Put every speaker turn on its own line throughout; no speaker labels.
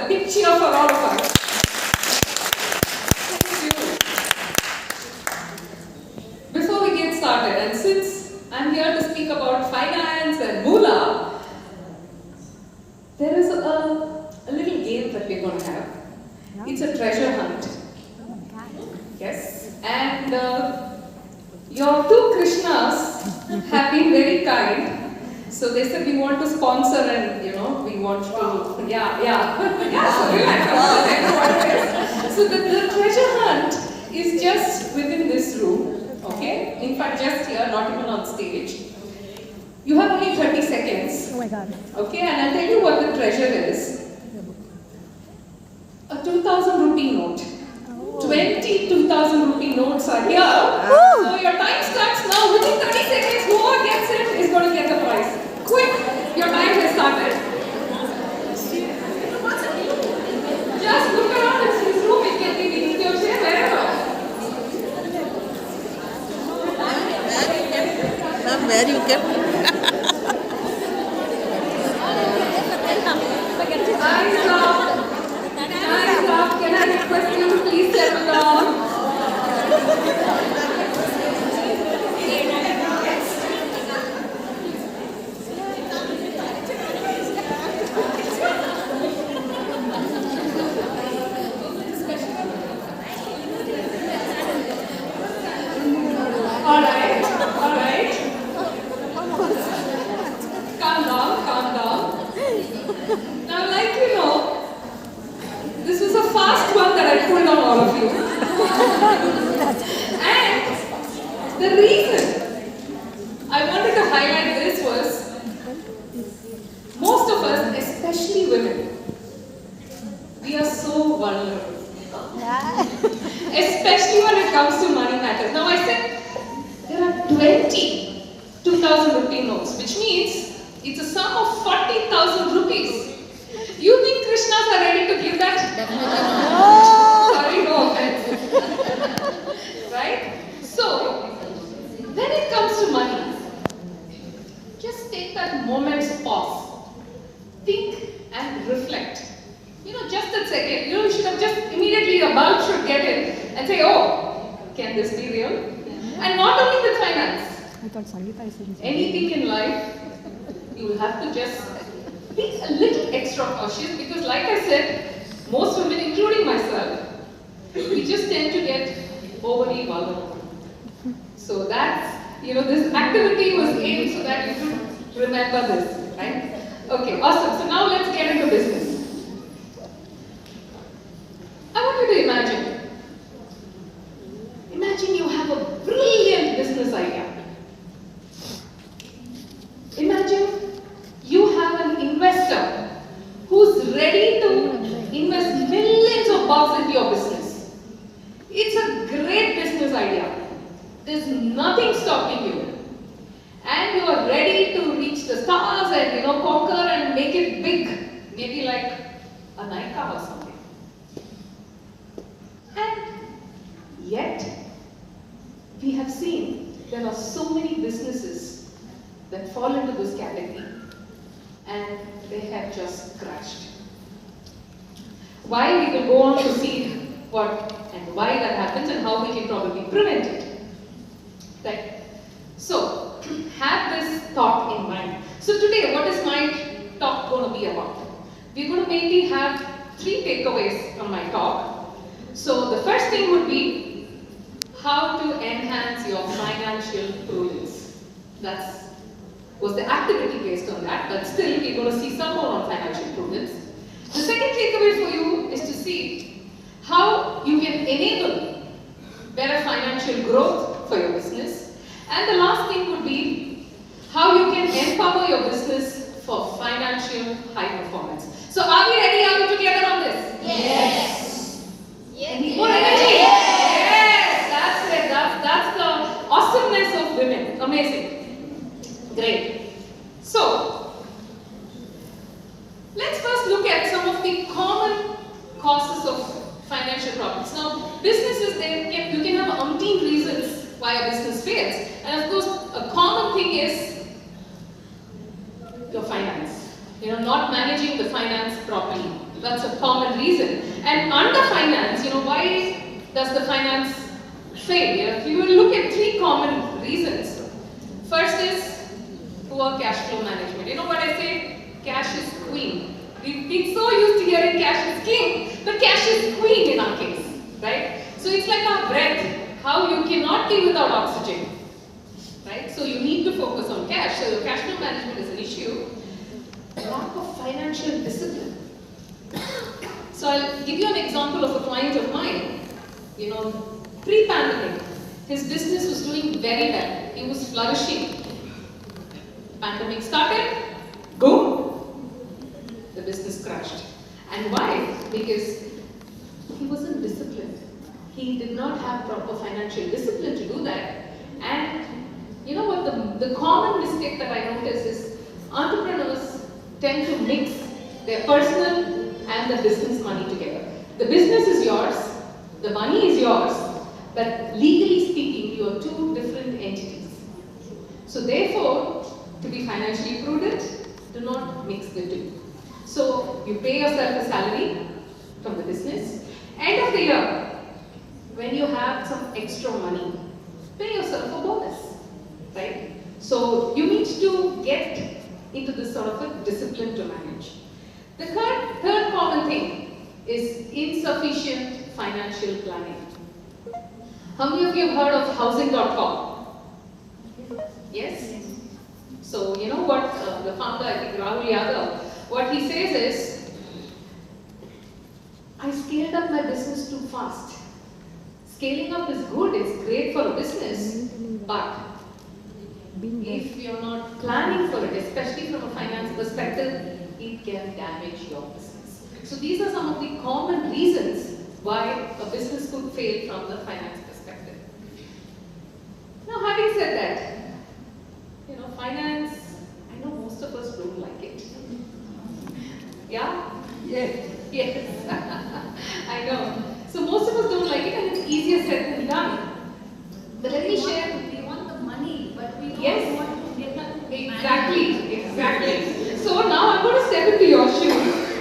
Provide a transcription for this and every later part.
a big cheer for all of us. Thank you. Before we get started, and since I'm here to speak about finance and Moolah, there is a little game that we're going to have. It's a treasure hunt. Yes. And your two Krishnas have been very kind. So they said we want to sponsor and we want to, yeah, so relax. So the treasure hunt is just within this room, okay? In fact, just here, not even on stage. You have only 30 seconds.
Oh my God.
Okay, and I'll tell you what the treasure is. A 2,000 rupee note. 20 2,000 rupee notes are here. So your time starts now. Within 30 seconds, whoever gets it is going to get the prize. Quick, your time has started. Just look around in this room. It can be beneath your chair, wherever.
Ma'am, where you kept?
Eyes up. Can I request you to please settle down? Alright. Calm down. Now, like this was a fast one that I pulled on all of you. And the reason I wanted to highlight this was, most of us, especially women, we are so vulnerable. Especially when it comes to money matters. Now I said, there are 20 2,000 rupee notes, which means it's a sum of 40,000 rupees. You think Krishnas are ready to give that? Definitely not. Sorry, no offense. Right? So, when it comes to money, just take that moment's pause. Think and reflect. Just that second. You should have just immediately, your bulb should get in and say, oh, can this be real? And not only with finance.
I thought Sangeeta is saying
anything in life, you will have to just be a little extra cautious, because like I said, most women, including myself, we just tend to get overly vulnerable. So that's, this activity was aimed so that you could remember this, right? Okay, awesome. So now let's get into business. I want you to imagine you have a brilliant business idea. Imagine you have an investor who's ready to invest millions of bucks into your business. It's a great business idea. There's nothing stopping you. And you are ready to reach the stars and conquer and make it big. Maybe like a Nike or something. And yet, we have seen there are so many businesses that fall into this category and they have just crashed. Why? We will go on to see what and why that happens and how we can probably prevent it. Right? So, have this thought in mind. So today, what is my talk going to be about? We're going to mainly have 3 takeaways from my talk. So the first thing would be how to enhance your financial prudence. That was the activity based on that, but still we're going to see some more on financial prudence. The second takeaway for you is to see how you can enable better financial growth for your business. And the last thing would be how you can empower your business for financial high performance. So are we ready? Are we together on this?
Yes.
Any more energy? Yes, that's it. That's the awesomeness of women. Amazing. Great. So, let's first look at some of the common causes of financial problems. Now, businesses, you can have umpteen reasons why a business fails. And of course, a common thing is your finance. Not managing the finance properly. That's a common reason. And under finance, why does the finance fail? If you will look at three common reasons. First is poor cash flow management. You know what I say? Cash is queen. We've been so used to hearing cash is king, but cash is queen in our case, right? So it's like our breath, how you cannot live without oxygen, right? So you need to focus on cash. So your cash flow management is an issue. Lack of financial discipline. So I'll give you an example of a client of mine. Pre-pandemic, his business was doing very well. He was flourishing. Pandemic started, boom, the business crashed. And why? Because he wasn't disciplined. He did not have proper financial discipline to do that. And you know what? The common mistake that I notice is entrepreneurs tend to mix their personal and the business money together. The business is yours, the money is yours, but legally speaking, you are two different entities. So therefore, to be financially prudent, do not mix the two. So you pay yourself a salary from the business. End of the year, when you have some extra money, pay yourself a bonus, right? So you need to get into this sort of a discipline to manage. The third common thing is insufficient financial planning. How many of you have heard of housing.com? Yes? So you know what the founder, I think Rahul Yadav, what he says is, I scaled up my business too fast. Scaling up is good, it's great for a business, but if you're not planning for it, especially from a finance perspective, it can damage your business. So these are some of the common reasons why a business could fail from the finance perspective. Now, having said that, finance, I know most of us don't like it. Yeah? Yes. Yes. I know. So most of us don't like it, and it's easier said than done. But let me share.
We want the money, but we don't want to get the
Exactly. So now I'm going to step into your shoes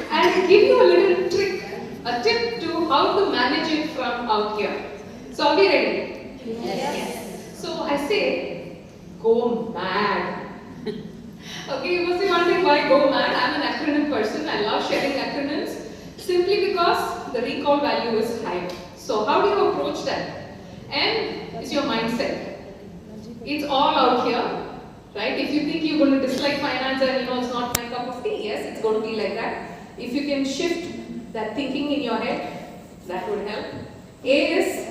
and give you a little trick, a tip to how to manage it from out here. So are we ready?
Yes.
So I say, go mad. Okay, you must be wondering why go mad. I'm an acronym person. I love sharing acronyms simply because the recall value is high. So how do you approach that? M is your mindset. It's all out here, right? If you think you're going to dislike finance and it's not my cup of tea, yes, it's going to be like that. If you can shift that thinking in your head, that would help. A is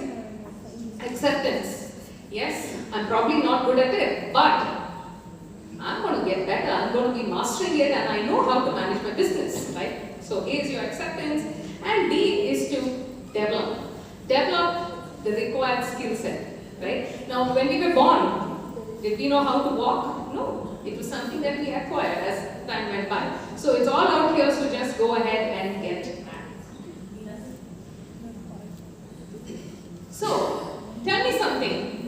acceptance. Yes, I'm probably not good at it, but I'm going to get better. I'm going to be mastering it, and I know how to manage my business, right? So A is your acceptance, and D is to develop. Develop the required skill set, right? Now, when we were born, did we know how to walk? No. It was something that we acquired as time went by. So it's all out here, so just go ahead and get at it. So, tell me something.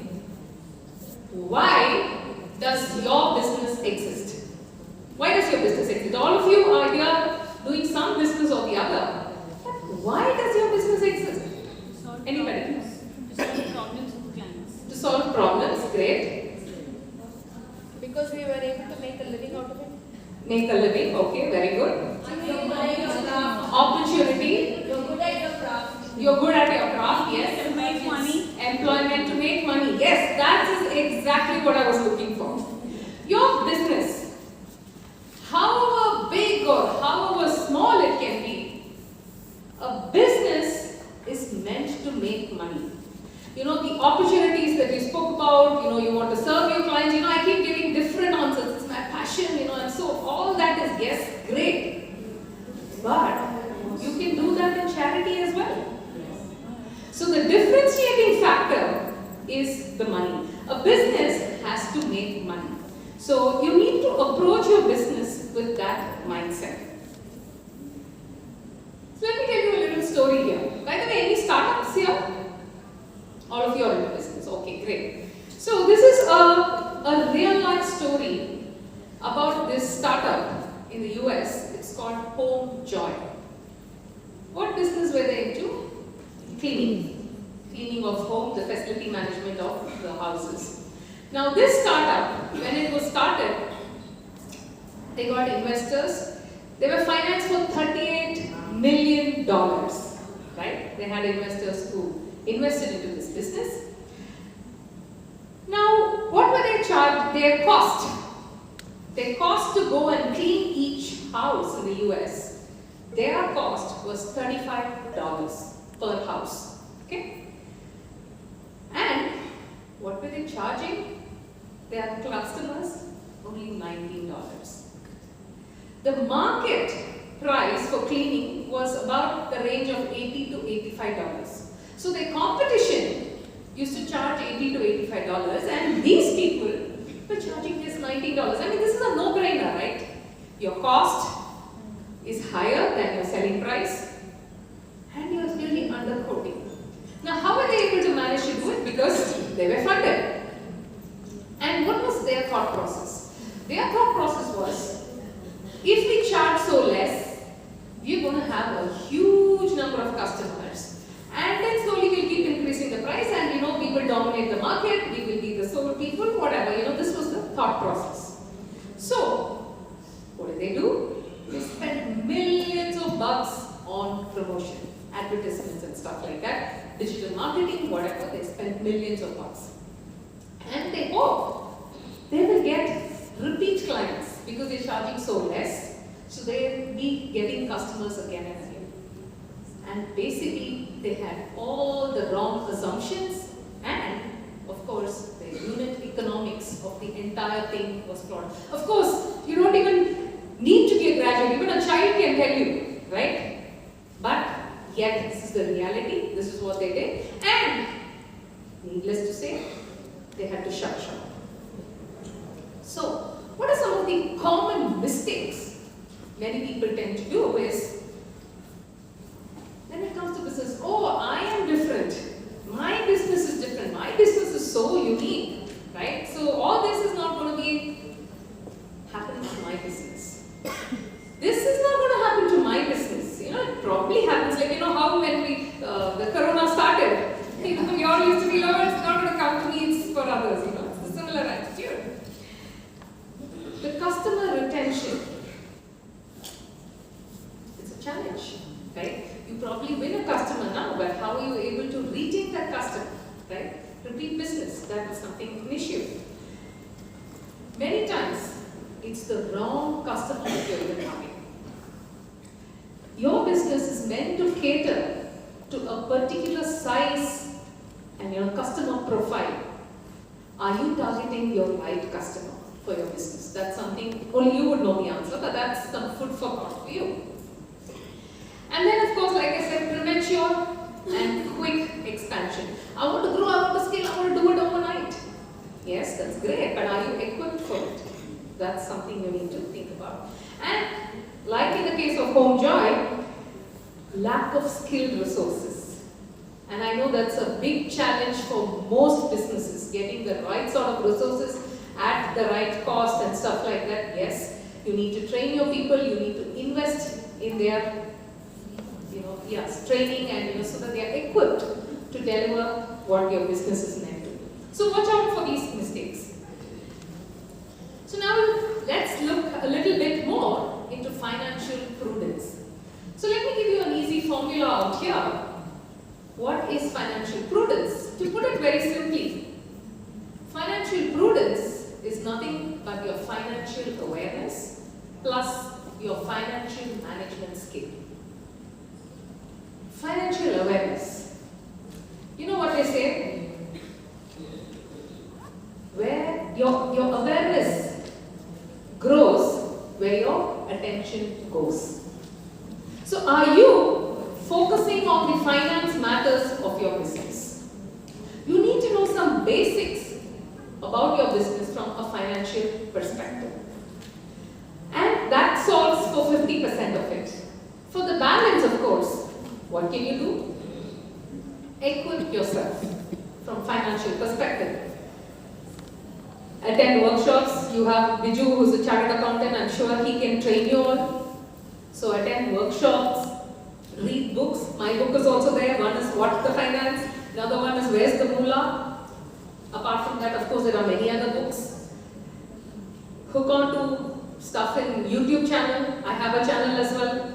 Why does your business exist? Why does your business exist? All of you are here doing some business or the other. But why does your business exist? Anybody?
To solve problems with clients.
To solve problems, great.
Because we were able to make a living out of it.
Make a living, okay, very good. Opportunity.
You're good at your craft.
You're good at your craft, yes.
To make money.
Employment to make money, yes. That is exactly what I was looking for. Your business, however big or however small it can be, a business is meant to make money. The opportunities that you spoke about, you want to serve your clients, I keep giving different answers. It's my passion, and so all that is, yes, great. But you can do that in charity as well. So the differentiating factor is the money. A business has to make money. So you need to approach your business with that mindset. So let me tell you a little story here. By the way, any startups here? All of you are in the business. Okay, great. So this is a real life story about this startup in the US. It's called Home Joy. What cleaning of home, the facility management of the houses. Now this startup, when it was started, they got investors. They were financed for $38 million, right? They had investors who invested into this business. Now, what were they charged? Their cost. Their cost to go and clean each house in the US, their cost was $35 per house. Okay? And what were they charging their customers? Only $19. The market price for cleaning was about the range of $80 to $85. So their competition used to charge $80 to $85, and these people were charging just $19. I mean, this is a no-brainer, right? Your cost is higher than your selling price, and you're really underquoting. Now, how were they able to manage to do it? Because they were funded. And what was their thought process? Their thought process was, if we charge so less, we're going to have a huge number of customers. And then slowly we'll keep increasing the price, and we will dominate the market, we will be the sole people, whatever. This was the thought process. So, what did they do? They spent millions of bucks on promotion, advertisements and stuff like that, digital marketing, whatever. They spent millions of bucks. And they hope they will get repeat clients because they're charging so less, so they'll be getting customers again and again. And basically, they had all the wrong assumptions, and of course, the unit economics of the entire thing was flawed. Of course, you don't even need to be a graduate, even a child can tell you, right? But yet, this is the reality, this is what they did, and needless to say, they had to shut shop. So, what are some of the common mistakes many people tend to do is, when it comes to business, oh, I am different. My business is different. My business is so unique, right? So all this is not going to be happening to my business. This is not going to happen to my business. It probably happens like, how when the corona started, we all used to be, oh, it's not going to come to me, it's for others, It's a similar attitude. The customer retention, it's a challenge, right? You probably win a customer now, but how are you able to retain that customer, right? Repeat business, that is something, an issue. Many times, it's the wrong customer that you're even having. Your business is meant to cater to a particular size and your customer profile. Are you targeting your right customer for your business? That's something, only you would know the answer, but that's some food for thought for you. And then, of course, like I said, premature and quick expansion. I want to grow, I want to scale, I want to do it overnight. Yes, that's great, but are you equipped for it? That's something you need to think about. And like in the case of Home Joy, lack of skilled resources. And I know that's a big challenge for most businesses, getting the right sort of resources at the right cost and stuff like that. Yes, you need to train your people, you need to invest in their training and so that they are equipped to deliver what your business is meant to do. So watch out for these mistakes. So now let's look a little bit more into financial prudence. So let me give you an easy formula out here. What is financial prudence? To put it very simply, financial prudence is nothing but your financial awareness plus your financial management skill. Financial awareness. You know what they say? Where your awareness grows, where your attention goes. So are you focusing on the finance matters of your business? You need to know some basics about your business from a financial perspective. And that solves for 50% of it. For the balance, of course, what can you do? Equip yourself from financial perspective. Attend workshops. You have Biju, who's a chartered accountant. I'm sure he can train you all. So attend workshops, read books. My book is also there. One is what the finance, another one is where's the Moolah. Apart from that, of course, there are many other books. Hook on to stuff in YouTube channel. I have a channel as well.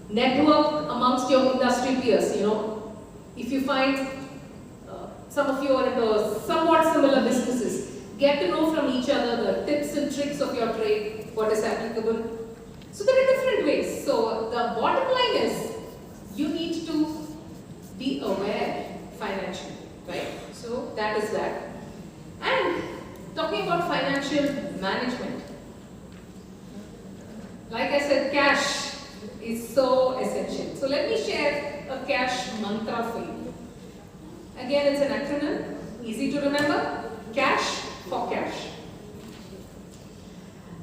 Network amongst your industry peers. If you find some of you are into somewhat similar businesses, get to know from each other the tips and tricks of your trade, what is applicable. So there are different ways. So the bottom line is you need to be aware financially, right? So that is that. And talking about financial management, like I said, cash is so essential. So let me share a cash mantra for you. Again, it's an acronym, easy to remember. Cash for cash.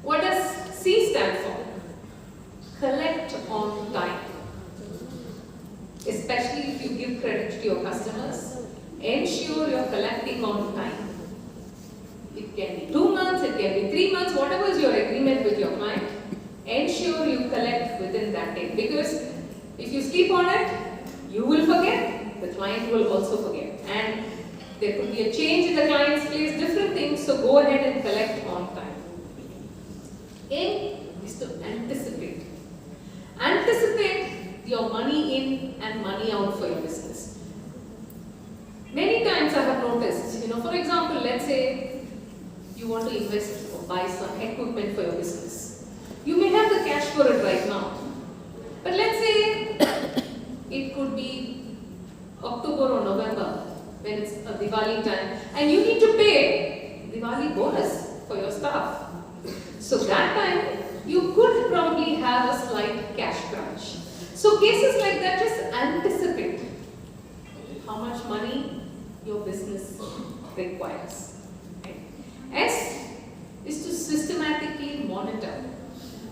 What does C stand for? Collect on time. Especially if you give credit to your customers, ensure you're collecting on time. It can be 2 months, it can be 3 months, whatever is your agreement with your client, ensure you collect within that day. Because if you sleep on it, you will forget, the client will also forget. And there could be a change in the client's place, different things, so go ahead and collect on time. A is to anticipate. Anticipate your money in and money out for your business. Many times I have noticed, for example, let's say you want to invest or buy some equipment for your business. You may have the cash for it right now. But let's say it could be October or November when it's a Diwali time and you need to pay Diwali bonus for your staff. So that time you could probably have a slight cash crunch. So cases like that, just anticipate how much money your business requires. Right? S is to systematically monitor.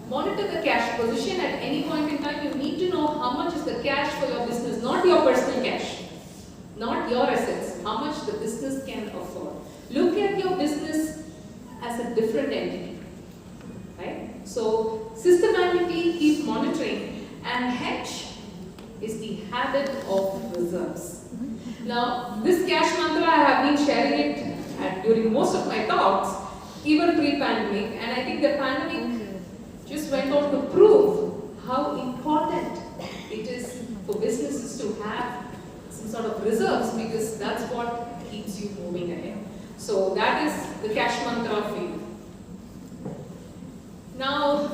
Monitor the cash position at any point in time. You need to know how much is the cash for your business, not your personal cash, not your assets, how much the business can afford. Look at your business as a different entity. Right? So systematically keep monitoring, and H is the habit of reserves. Now, this cash mantra I have been sharing it during most of my talks, even pre-pandemic, and I think the pandemic just went on to prove how important it is for businesses to have some sort of reserves, because that's what keeps you moving ahead. So that is the cash mantra for you. Now,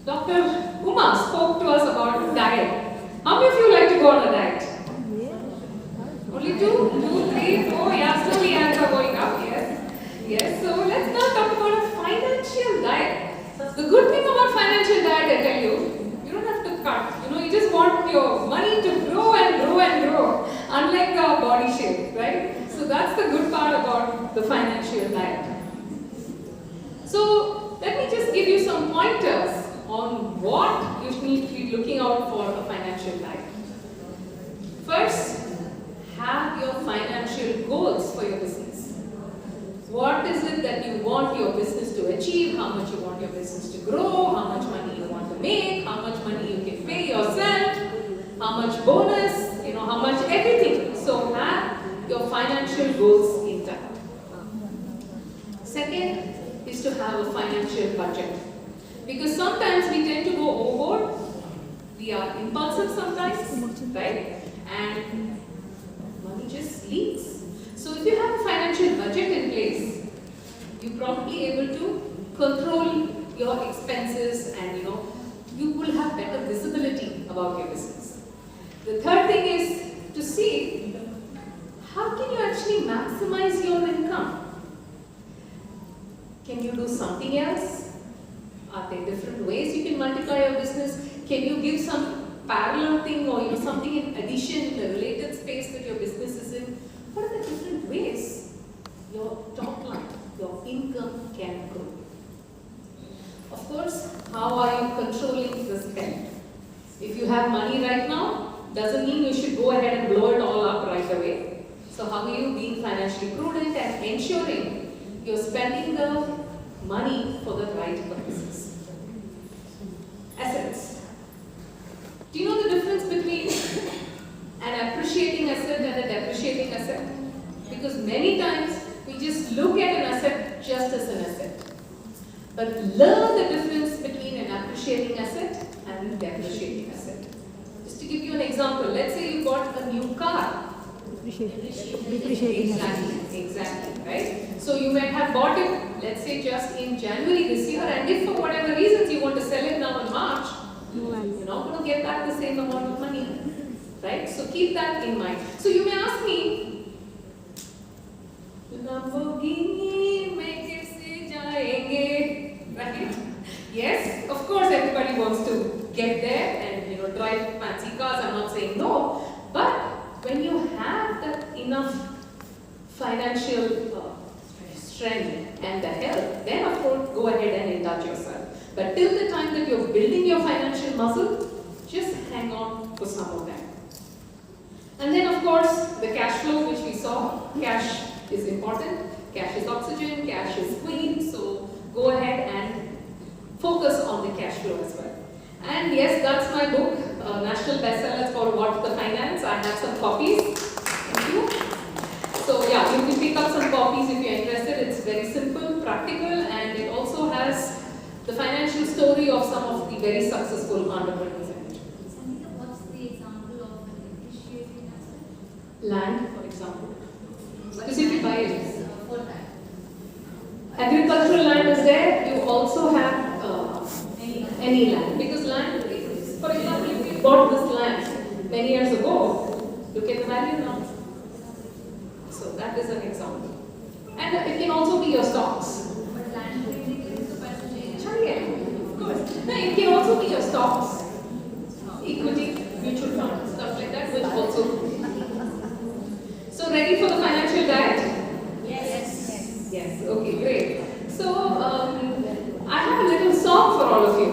Dr. Uma spoke to us about diet. How many of you like to go on a diet? Only 2, 2, 3, 4, yeah, slowly hands are going up, yes. Yes, so let's now talk about a financial diet. The good thing about financial diet, I tell you, you don't have to cut. You just want your money to grow and grow and grow, unlike the body shape, right? So that's the good part about the financial diet. So let me just give you some pointers on what you need to be looking out for a financial diet. First, have your financial goals for your business. What is it that you want your business to achieve? How much you want your business to grow? How much money you want to make? How much money you can pay yourself? How much bonus? How much everything. So have your financial goals intact. Second is to have a financial budget. Because sometimes we tend to go overboard. We are impulsive sometimes, right? And money just leaks. So if you have a financial budget in place, you're probably able to control your expenses, and you will have better visibility about your business. The third thing is to see how can you actually maximize your income. Can you do something else? Are there different ways you can multiply your business? Can you give some parallel thing or something in addition in the related space that your business is in? What are the different ways your top line, your income can grow? Of course, how are you controlling the spend? If you have money right now, doesn't mean you should go ahead and blow it all up right away. So how are you being financially prudent and ensuring you're spending the money for the right purposes? Assets. Do you know the difference between an appreciating asset and a depreciating asset? Because many times we just look at an asset just as an asset. But learn the difference between an appreciating asset and a depreciating asset. Just to give you an example, let's say you bought a new car.
Depreciating.
Exactly, right? So you might have bought it, let's say just in January this year, and if for whatever reasons you want to sell it now in March, you're not going to get back the same amount of money, right? So keep that in mind. So you may ask me, Lamborghini mein kaise jayenge, right? Yes, of course everybody wants to get there and drive fancy cars. I'm not saying no, but when you have enough financial strength and the health, then of course go ahead and indulge yourself. But till the time that you're building your financial muscle, just hang on for some more time. And then of course the cash flow, which we saw. Cash is important, cash is oxygen, cash is queen, so go ahead and focus on the cash flow as well. And yes, that's my book, national bestseller. It's called What the Finance. I have some copies. Thank you. So yeah, you can pick up some copies if you're interested. It's very simple, practical, and it also has the financial story of some of the very successful entrepreneurs in it.
Sangeeta, what's the example of an appreciating asset?
Land, for example. Because if you buy it,
For that.
agricultural land is there. You also have any land. Because land, for example, if you bought this land many years ago, look at the value now. So that is an example. And it can also be your stocks.
But land is the percentage.
Of course. No, it can also be your stocks, equity, mutual funds, stuff like that, which also. So ready for the financial diet?
Yes.
Yes. Okay, great. So I have a little song for all of you,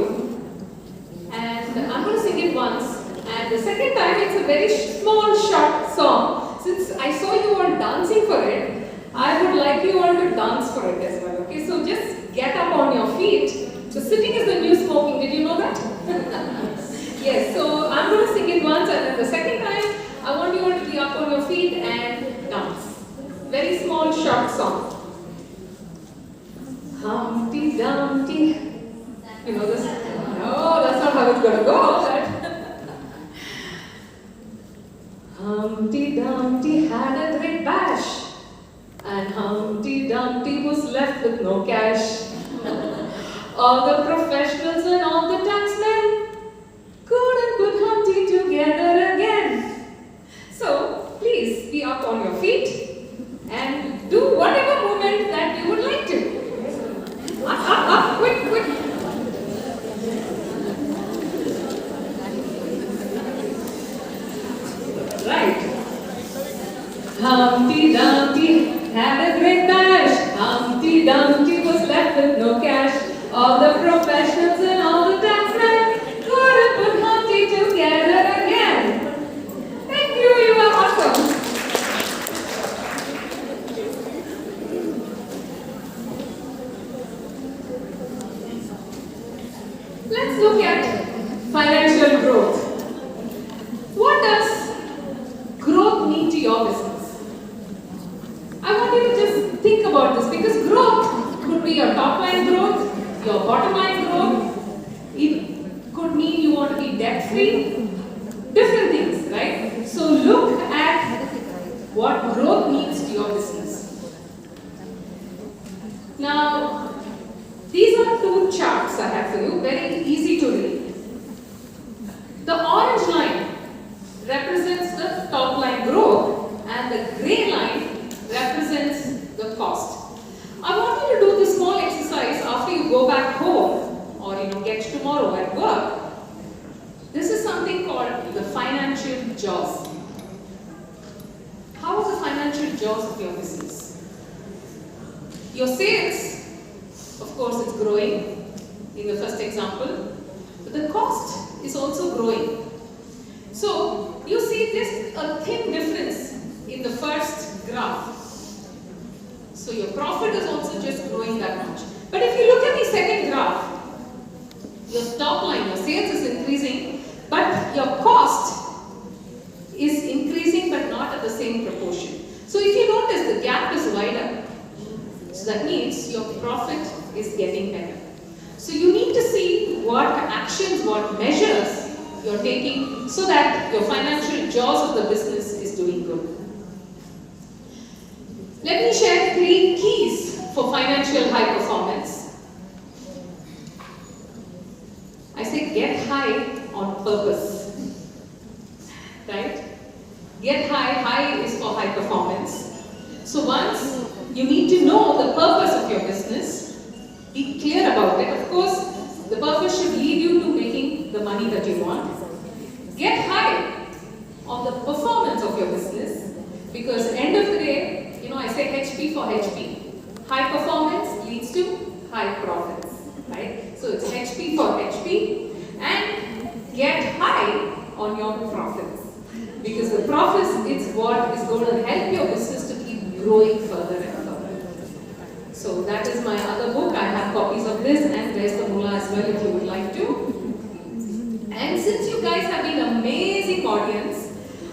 and I'm going to sing it once. And the second time, it's a very small, short song. Since I saw you all dancing for it, I would like you all to dance for it as well. Okay, so just get up on your feet. So sitting is the new smoking. Did you know that? Yes. So I'm going to sing it once, and then the second time, I want you all to be up on your feet and dance. Very small, short song. Humpty Dumpty. You know this? No, that's not how it's going to go. Humpty Dumpty had a great bash, and Humpty Dumpty was left with no cash. All the professionals and all the taxmen couldn't put Humpty together again. So please be up on your feet and do whatever movement that you would like to. Up, quick, quick. Right. Humpty Dumpty had a great bash. Humpty Dumpty was left with no cash. All the professionals and all the taxmen couldn't put Humpty together again. Thank you, you are awesome. Let's look at financial growth. What does growth mean to your business? I want you to just think about this, because growth could be your top line growth, your bottom line growth. It could mean you want to be debt free. Different things, right? So look at what growth means to your business. Now, these are two charts I have for you, very easy to read. The orange line represents the top line growth, and the grey line represents the cost. I want you to do this small exercise after you go back home, or get tomorrow at work. This is something called the financial jaws. How is the financial jaws of your business? Your sales, of course, it's growing in the first example, but the cost is also growing. So you see just a thin difference in the first graph. So your profit is also just growing that much. But if you look at the second graph, your top line, your sales is increasing, but your cost is increasing wider. So that means your profit is getting better. So you need to see what actions, what measures you're taking so that your financial jaws of the business is doing good. Let me share 3 keys for financial high performance. I say get high on purpose. Right? Get high, high is for high performance. So once you need to know the purpose of your business, be clear about it. Of course, the purpose should lead you to making the money that you want. Get high on the performance of your business, because end of the day, I say HP for HP. High performance leads to high profits, right? So it's HP for HP, and get high on your profits, because the profits is what is going to help your business to keep growing further and further. So that is my other book. I have copies of this, and there's the Moolah as well if you would like to. And since you guys have been an amazing audience,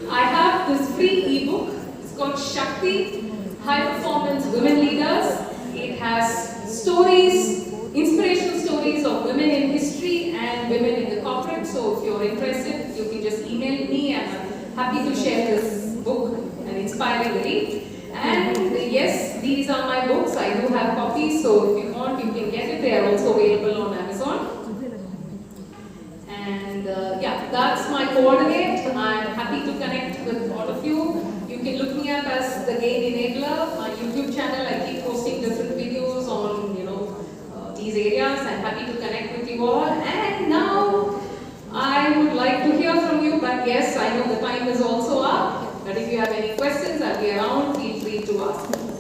I have this free ebook. It's called Shakti, High Performance Women Leaders. It has stories, inspirational stories of women in history and women in the corporate. So if you're interested, you can just email me, and I'm happy to share this book, an inspiring read. And yes, these are my books. I do have copies, so if you want, you can get it. They are also available on Amazon. And yeah, that's my coordinate. I'm happy to connect with all of you. You can look me up as the Gain Enabler. My YouTube channel, I keep posting different videos on these areas. I'm happy to connect with you all. And now I would like to hear from you. But yes, I know the time is also up. But if you have any questions, I'll be around. Feel free to ask.